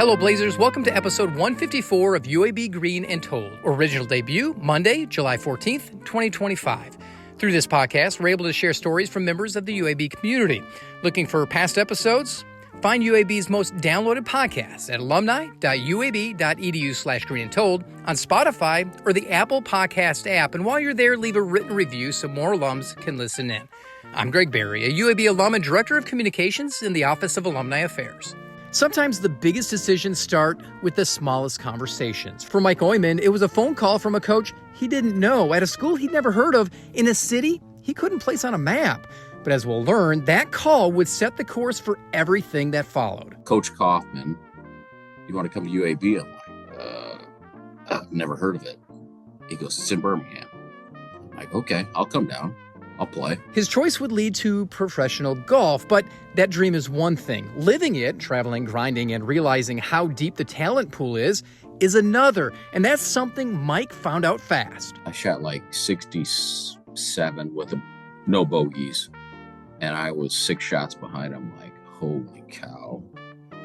Hello, Blazers. Welcome to episode 154 of UAB Green and Told. Original debut, Monday, July 14th, 2025. Through this podcast, we're able to share stories from members of the UAB community. Looking for past episodes? Find UAB's most downloaded podcasts at alumni.uab.edu/greenandtold on Spotify or the Apple Podcast app. And while you're there, leave a written review so more alums can listen in. I'm Greg Berry, a UAB alum and Director of Communications in the Office of Alumni Affairs. Sometimes the biggest decisions start with the smallest conversations. For Mike Oimoen, it was a phone call from a coach he didn't know at a school he'd never heard of in a city he couldn't place on a map. But as we'll learn, that call would set the course for everything that followed. Coach Kaufman, you want to come to UAB? I'm like, I've never heard of it. He goes, it's in Birmingham. I'm like, okay, I'll come down. I'll play. His choice would lead to professional golf, but that dream is one thing. Living it, traveling, grinding, and realizing how deep the talent pool is another. And that's something Mike found out fast. I shot like 67 with no bogeys, and I was 6 shots behind him. Like, holy cow.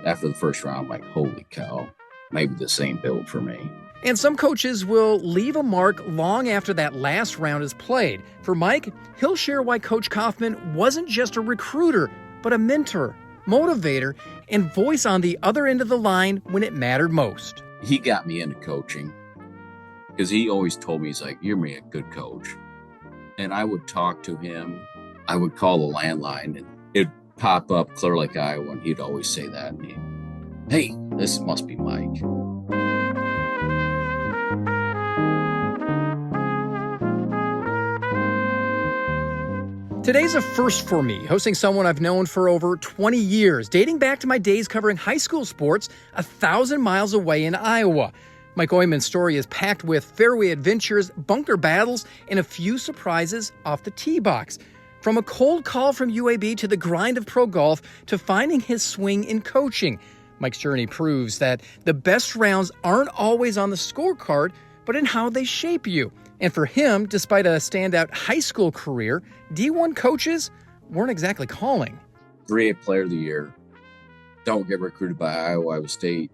After the first round, I'm like, holy cow. Maybe this ain't built for me. And some coaches will leave a mark long after that last round is played. For Mike, he'll share why Coach Kaufman wasn't just a recruiter, but a mentor, motivator, and voice on the other end of the line when it mattered most. He got me into coaching because he always told me, he's like, you're me a good coach. And I would talk to him. I would call the landline and it'd pop up Clear Lake, Iowa, and he'd always say that. And hey, this must be Mike. Today's a first for me, hosting someone I've known for over 20 years, dating back to my days covering high school sports 1,000 miles away in Iowa. Mike Oimoen's story is packed with fairway adventures, bunker battles, and a few surprises off the tee box. From a cold call from UAB to the grind of pro golf to finding his swing in coaching, Mike's journey proves that the best rounds aren't always on the scorecard, but in how they shape you. And for him, despite a standout high school career, D1 coaches weren't exactly calling. 3A Player of the Year. Don't get recruited by Iowa State.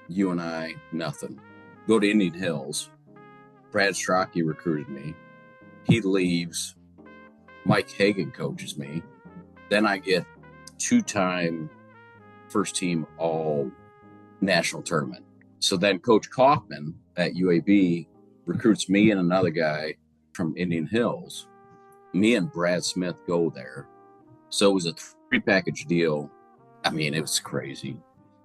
UNI, nothing. Go to Indian Hills. Brad Strachey recruited me. He leaves. Mike Hagan coaches me. Then I get 2-time first team all national tournament. So then Coach Kaufman at UAB recruits me and another guy from Indian Hills. Me and Brad Smith go there. So it was a 3-package deal. I mean, it was crazy.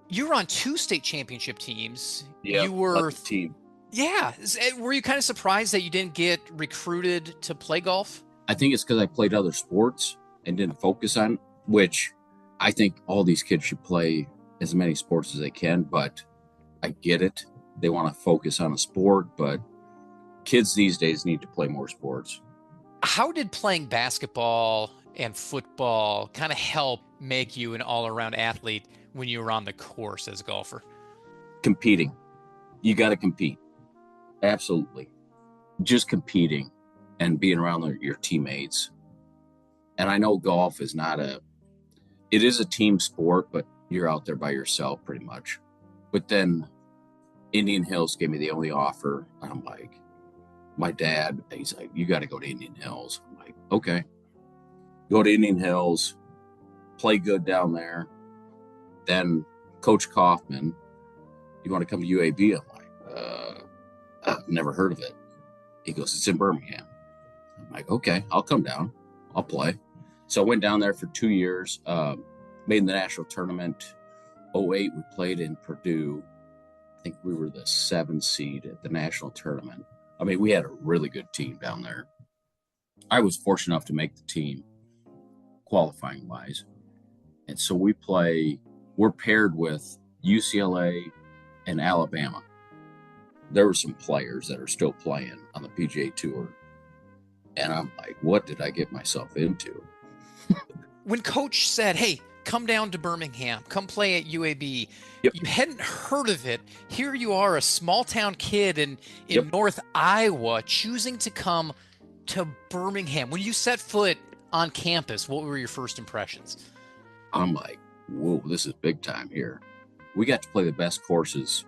You were on 2 state championship teams. Yeah, you were team. Yeah. Were you kind of surprised that you didn't get recruited to play golf? I think it's because I played other sports and didn't focus on, which I think all these kids should play as many sports as they can, but I get it. They want to focus on a sport, but kids these days need to play more sports. How did playing basketball and football kind of help make you an all-around athlete when you were on the course as a golfer? Competing. You got to compete. Absolutely. Just competing and being around your teammates. And I know golf is it is a team sport, but you're out there by yourself pretty much. But then Indian Hills gave me the only offer. I'm like, my dad, he's like, you got to go to Indian Hills. I'm like, okay. Go to Indian Hills, play good down there. Then Coach Kaufman, you want to come to UAB? I'm like, I've never heard of it. He goes, it's in Birmingham. I'm like, okay, I'll come down. I'll play. So I went down there for 2 years, made the national tournament. 2008, we played in Purdue. I think we were the 7th seed at the national tournament. I mean, we had a really good team down there. I was fortunate enough to make the team qualifying wise. And so we're paired with UCLA and Alabama. There were some players that are still playing on the PGA Tour. And I'm like, what did I get myself into? When Coach said, hey, come down to Birmingham, come play at UAB. Yep. You hadn't heard of it. Here you are, a small town kid in Yep. North Iowa, choosing to come to Birmingham. When you set foot on campus, what were your first impressions? I'm like, whoa, this is big time here. we got to play the best courses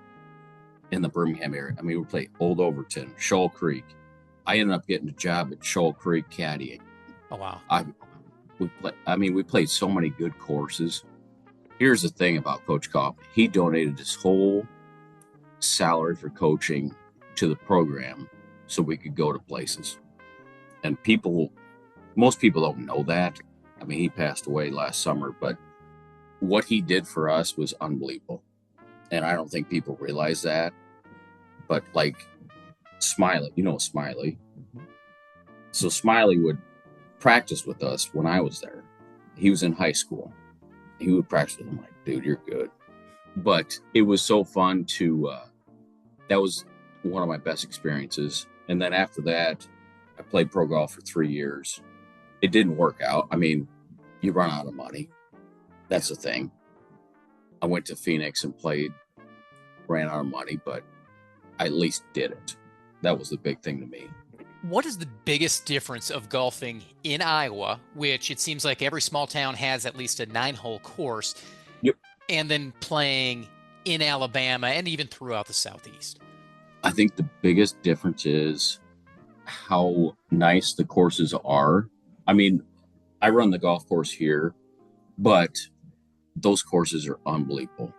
in the Birmingham area. I mean, we played Old Overton, Shoal Creek. I ended up getting a job at Shoal Creek caddying. Oh, wow. We played so many good courses. Here's the thing about Coach Kopp. He donated his whole salary for coaching to the program so we could go to places. And most people don't know that. I mean, he passed away last summer, but what he did for us was unbelievable. And I don't think people realize that. But like Smiley, Smiley. So Smiley would practice with us when I was there. He was in high school. He would practice with him. I'm like, dude, you're good. But it was so fun that was one of my best experiences. And then after that, I played pro golf for 3 years. It didn't work out. I mean, you run out of money. That's the thing. I went to Phoenix and ran out of money, but I at least did it. That was the big thing to me. What is the biggest difference of golfing in Iowa, which it seems like every small town has at least a 9-hole course, Yep. and then playing in Alabama and even throughout the Southeast? I think the biggest difference is how nice the courses are. I mean, I run the golf course here, but those courses are unbelievable.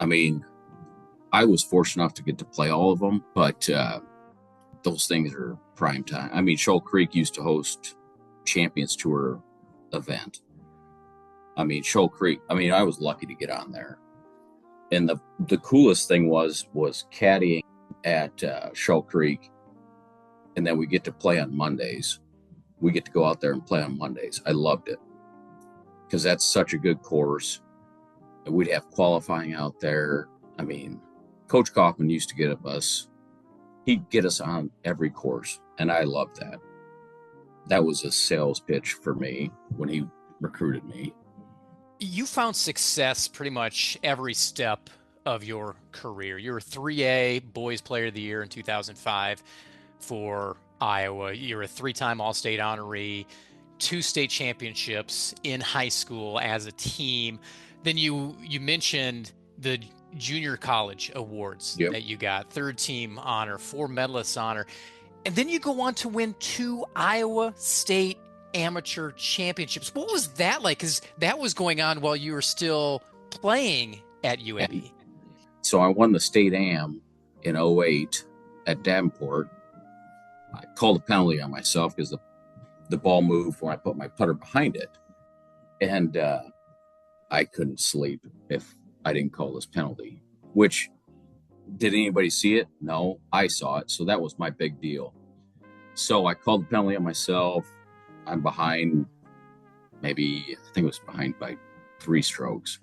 I mean, I was fortunate enough to get to play all of them, but those things are prime time. I mean, Shoal Creek used to host Champions Tour event. I mean, Shoal Creek, I was lucky to get on there. And the coolest thing was caddying at Shoal Creek. And then we get to play on Mondays. We get to go out there and play on Mondays. I loved it because that's such a good course. And we'd have qualifying out there. I mean, Coach Kaufman used to get us. He'd get us on every course, and I loved that. That was a sales pitch for me when he recruited me. You found success pretty much every step of your career. You were 3A Boys Player of the Year in 2005 for Iowa. You're a 3-time All-State honoree, 2 state championships in high school as a team. Then you mentioned the junior college awards that you got, 3rd team honor, 4 medalists honor. And then you go on to win 2 Iowa State amateur championships. What was that like? Because that was going on while you were still playing at UAB. So I won the state am in 2008 at Davenport. I called a penalty on myself because the ball moved when I put my putter behind it. And I couldn't sleep if I didn't call this penalty, which did anybody see it? No, I saw it. So that was my big deal. So I called the penalty on myself. I'm behind I think it was behind by 3 strokes.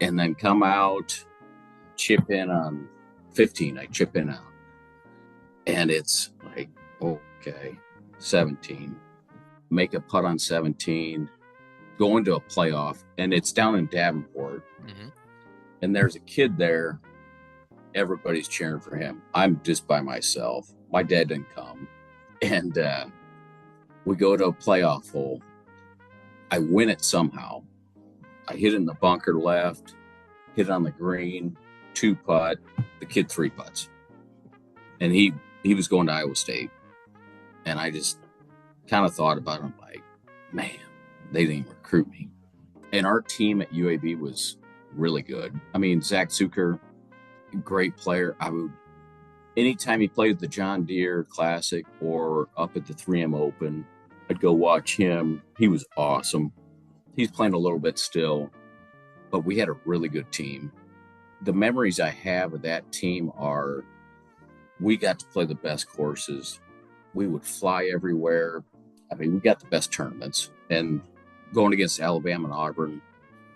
And then come out, chip in on 15. I chip in out. And it's like, okay, 17. Make a putt on 17. Go into a playoff, and it's down in Davenport. Mm-hmm. And there's a kid there. Everybody's cheering for him. I'm just by myself. My dad didn't come. And we go to a playoff hole. I win it somehow. I hit it in the bunker left, hit it on the green, 2-putt, the kid 3 putts. And he was going to Iowa State. And I just kind of thought about him like, man, they didn't recruit me. And our team at UAB was really good. I mean, Zach Zucker, great player. Anytime he played the John Deere Classic or up at the 3M Open, I'd go watch him. He was awesome. He's playing a little bit still, but we had a really good team. The memories I have of that team are we got to play the best courses. We would fly everywhere. I mean, we got the best tournaments. And going against Alabama and Auburn,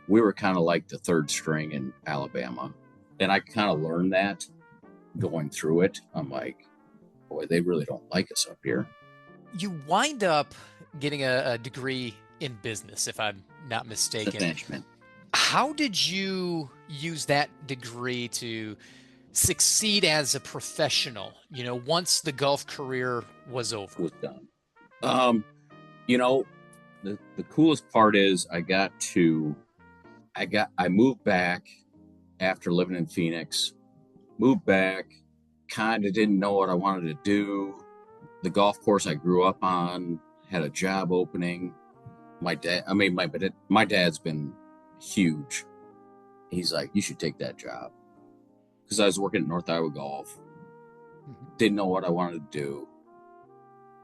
we were kind of like the 3rd string in Alabama. And I kind of learned that going through it. I'm like, boy, they really don't like us up here. You wind up getting a degree in business, if I'm not mistaken. Management. How did you use that degree to succeed as a professional, once the golf career was over? Was done. The coolest part is I moved back after living in Phoenix, moved back, kind of didn't know what I wanted to do. The golf course I grew up on had a job opening. My dad's been huge. He's like, you should take that job. Because I was working at North Iowa Golf. Didn't know what I wanted to do.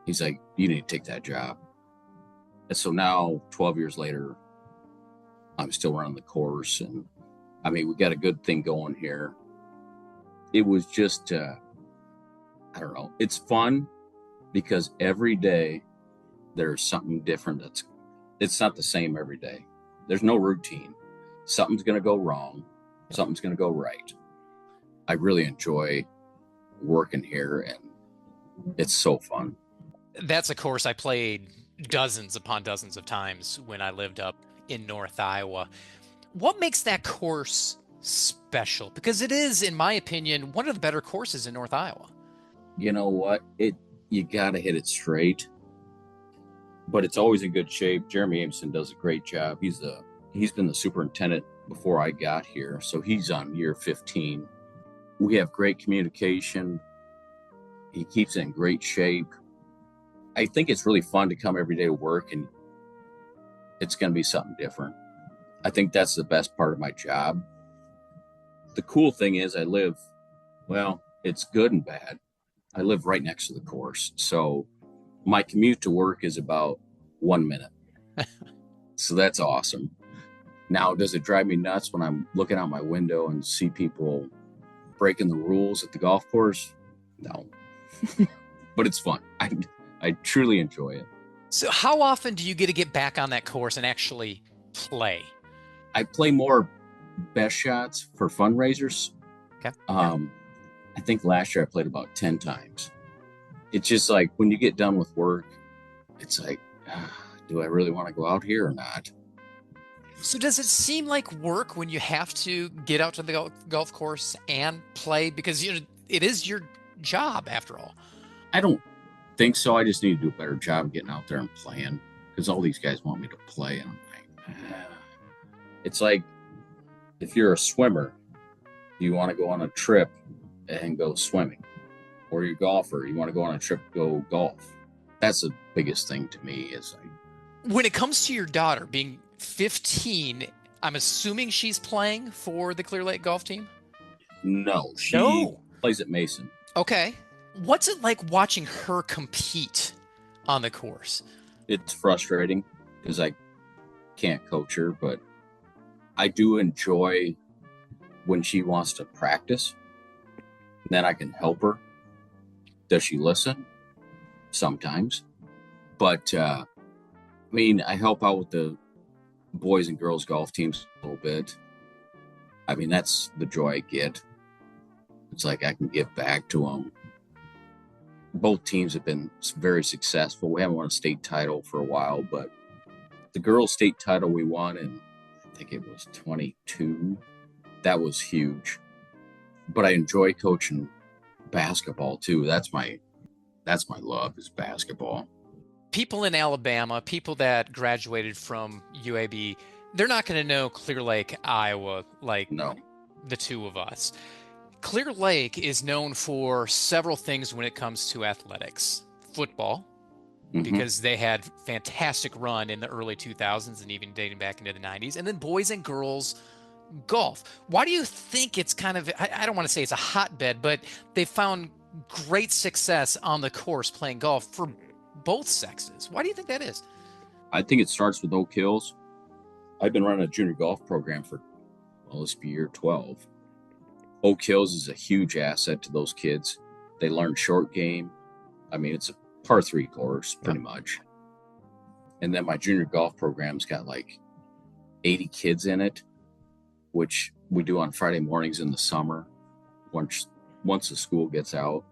He's like, you need to take that job. And so now, 12 years later, I'm still running the course. And I mean, we got a good thing going here. It was just, I don't know. It's fun because every day there's something different. It's not the same every day. There's no routine. Something's going to go wrong. Something's going to go right. I really enjoy working here, and it's so fun. That's a course I played dozens upon dozens of times when I lived up in North Iowa. What makes that course special? Because it is, in my opinion, one of the better courses in North Iowa. You know what? You got to hit it straight, but it's always in good shape. Jeremy Ameson does a great job. He's been the superintendent before I got here, so he's on year 15. We have great communication. He keeps it in great shape. I think it's really fun to come every day to work, and it's going to be something different. I think that's the best part of my job. The cool thing is it's good and bad. I live right next to the course. So my commute to work is about 1 minute. So that's awesome. Now, does it drive me nuts when I'm looking out my window and see people breaking the rules at the golf course? No. But it's fun. I truly enjoy it. So how often do you get back on that course and actually play? I play more best shots for fundraisers. Okay. I think last year I played about 10 times. It's just like when you get done with work, it's like, do I really want to go out here or not? So does it seem like work when you have to get out to the golf course and play? Because it is your job after all. I don't think so. I just need to do a better job of getting out there and playing because all these guys want me to play. And I'm like, It's like if you're a swimmer, you want to go on a trip and go swimming, or you're a golfer, you want to go on a trip to go golf. That's the biggest thing to me is when it comes to your daughter being 15, I'm assuming she's playing for the Clear Lake golf team? No, she plays at Mason. Okay. What's it like watching her compete on the course? It's frustrating because I can't coach her, but I do enjoy when she wants to practice. Then I can help her. Does she listen? Sometimes. But, I help out with the boys and girls golf teams a little bit. I mean, that's the joy I get. It's like I can give back to them. Both teams have been very successful. We haven't won a state title for a while, but the girls' state title we won in, I think it was 22. That was huge. But I enjoy coaching basketball too. That's my love is basketball. People in Alabama, people that graduated from UAB, they're not going to know Clear Lake, Iowa like the two of us. Clear Lake is known for several things when it comes to athletics. Football, because they had fantastic run in the early 2000s and even dating back into the 90s. And then boys and girls golf. Why do you think it's kind of, I don't want to say it's a hotbed, but they found great success on the course playing golf for both sexes? Why do you think that is? I think it starts with Oak Hills. I've been running a junior golf program for, this will be year 12. Oak Hills is a huge asset to those kids. They learn short game. I mean, it's a par 3 course, pretty much. And then my junior golf program's got like 80 kids in it, which we do on Friday mornings in the summer once the school gets out.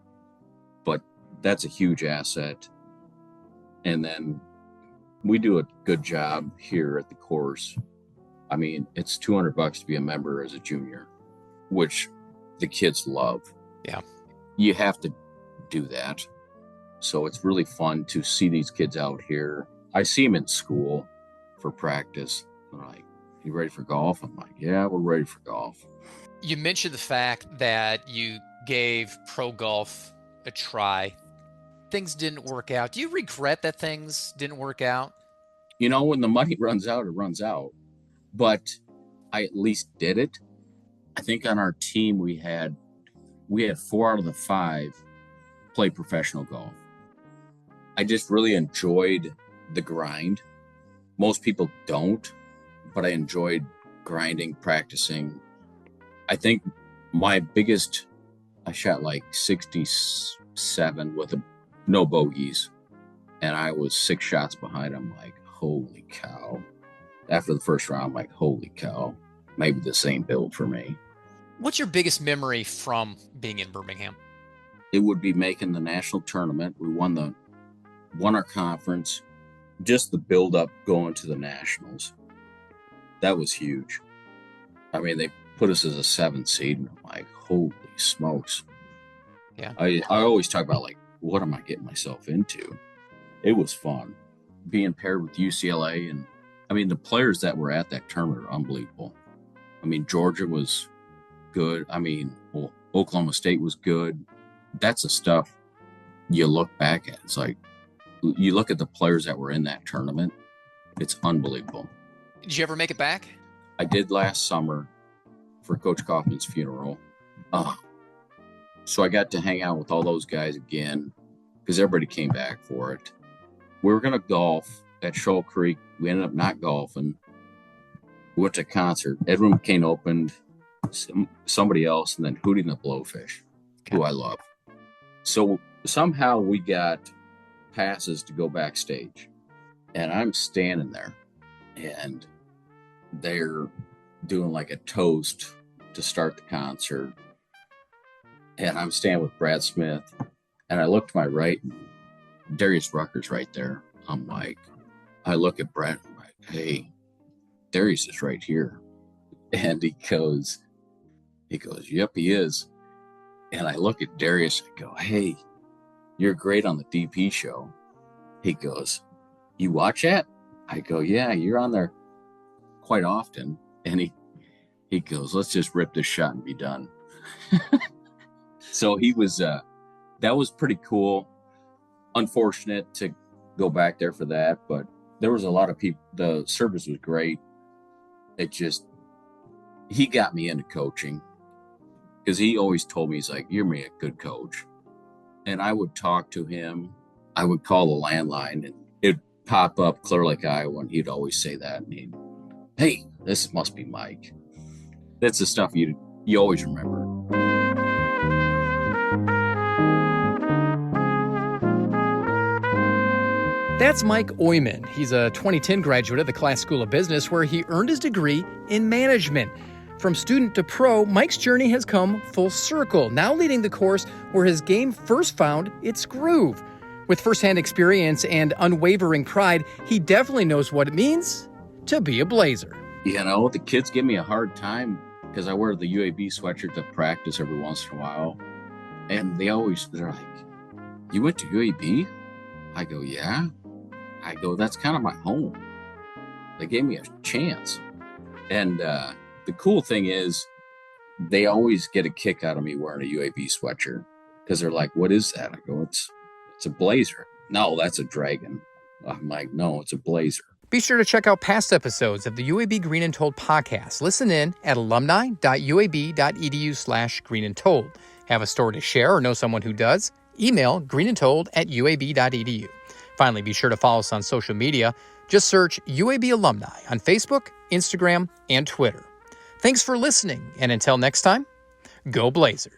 But that's a huge asset. And then we do a good job here at the course. I mean, it's $200 to be a member as a junior, which the kids love. Yeah. You have to do that. So it's really fun to see these kids out here. I see them in school for practice. They're like, You ready for golf? I'm like, yeah, we're ready for golf. You mentioned the fact that you gave pro golf a try. Things didn't work out. Do you regret that things didn't work out? You know, when the money runs out, it runs out. But I at least did it. I think on our team we had 4 out of the 5 play professional golf. I just really enjoyed the grind. Most people don't, but I enjoyed grinding, practicing. I think I shot like 67 with no bogeys, and I was 6 shots behind. I'm like, holy cow. After the first round, I'm like, holy cow, maybe the same build for me. What's your biggest memory from being in Birmingham? It would be making the national tournament. We won our conference. Just the build up going to the nationals. That was huge. I mean, they put us as a 7th seed, and I'm like, holy smokes. Yeah. I always talk about, like, what am I getting myself into? It was fun. Being paired with UCLA, and I mean, the players that were at that tournament are unbelievable. I mean, Georgia was good. I mean, Oklahoma State was good. That's the stuff you look back at. It's like, you look at the players that were in that tournament, it's unbelievable. Did you ever make it back? I did last summer for Coach Kaufman's funeral. So I got to hang out with all those guys again because everybody came back for it. We were going to golf at Shoal Creek. We ended up not golfing. We went to a concert. Edwin McCain opened, somebody else, and then Hootie and the Blowfish, who I love. So somehow we got passes to go backstage, and I'm standing there, and they're doing like a toast to start the concert, and I'm standing with Brad Smith, and I look to my right, and Darius Rucker's right there. I'm like, I look at Brad, I'm like, hey, Darius is right here. And he goes, yep, he is. And I look at Darius and go, hey, you're great on the DP show. He goes, you watch that? I go, yeah, you're on there quite often. And he goes, let's just rip this shot and be done. So he was, that was pretty cool. Unfortunate to go back there for that, but there was a lot of people. The service was great. He got me into coaching because he always told me, he's like, you're me a good coach. And I would talk to him. I would call the landline and it'd pop up Clear Lake, Iowa, and he'd always say that. And hey, this must be Mike. That's the stuff you always remember. That's Mike Oimoen. He's a 2010 graduate of the Class School of Business, where he earned his degree in management. From student to pro, Mike's journey has come full circle, now leading the course where his game first found its groove. With firsthand experience and unwavering pride, he definitely knows what it means to be a Blazer. You know, the kids give me a hard time because I wear the UAB sweatshirt to practice every once in a while. And they're like, you went to UAB? I go, yeah. I go, that's kind of my home. They gave me a chance. And the cool thing is they always get a kick out of me wearing a UAB sweatshirt because they're like, what is that? I go, it's a Blazer. No, that's a Dragon. I'm like, no, it's a Blazer. Be sure to check out past episodes of the UAB Green and Told podcast. Listen in at alumni.uab.edu/Green and Told. Have a story to share or know someone who does? Email greenandtold@uab.edu. Finally, be sure to follow us on social media. Just search UAB Alumni on Facebook, Instagram, and Twitter. Thanks for listening, and until next time, go Blazers.